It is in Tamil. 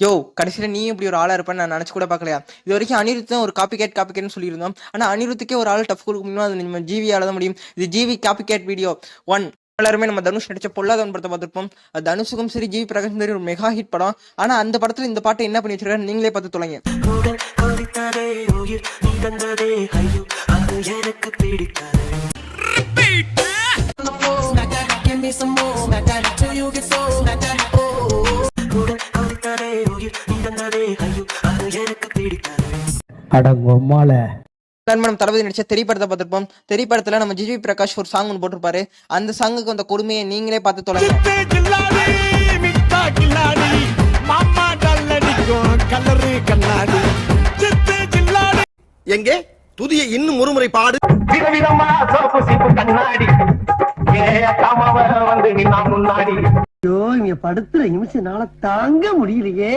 யோ கடைசியில நீ இப்படி ஒரு ஆளா இருப்பேன்னு நான் நினைச்சு கூட பார்க்கலையா? இது வரைக்கும் அனிருத் ஒரு காப்பிகேட்னு சொல்லியிருந்தோம். ஆனா அனிருத்துக்கே ஒரு ஆள் டஃப் கொடுக்க முடியும், அது நம்ம ஜிவியால தான் முடியும். இது ஜிவி காப்பிகேட் வீடியோ 1. எல்லாருமே நம்ம தனுஷ் நடிச்ச பொல்லாதவன் படத்தை பார்த்திருப்போம். தனுஷுக்கும் சரி ஜிவி பிரகாஷும் சரி ஒரு மெகா ஹிட் படம். ஆனா அந்த படத்துல இந்த பாட்டை என்ன பண்ணி வச்சிருக்காரு நீங்களே பார்த்து தொலைங்க. நம்ம தளபதி நடிச்ச திரைப்படத்தை பார்த்திருப்போம். திரைப்படத்துல நம்ம ஜிவி பிரகாஷ் ஒரு சாங் ஒன்று போட்டிருப்பாரு. அந்த சாங்குக்கு அந்த கொடுமையை நீங்களே பார்த்து தொலைங்க. எங்கே துதியை இன்னும் ஒருமுறை பாடு. ஐயோ, இங்க படுத்துற நிமிஷம் நாள தாங்க முடியலையே.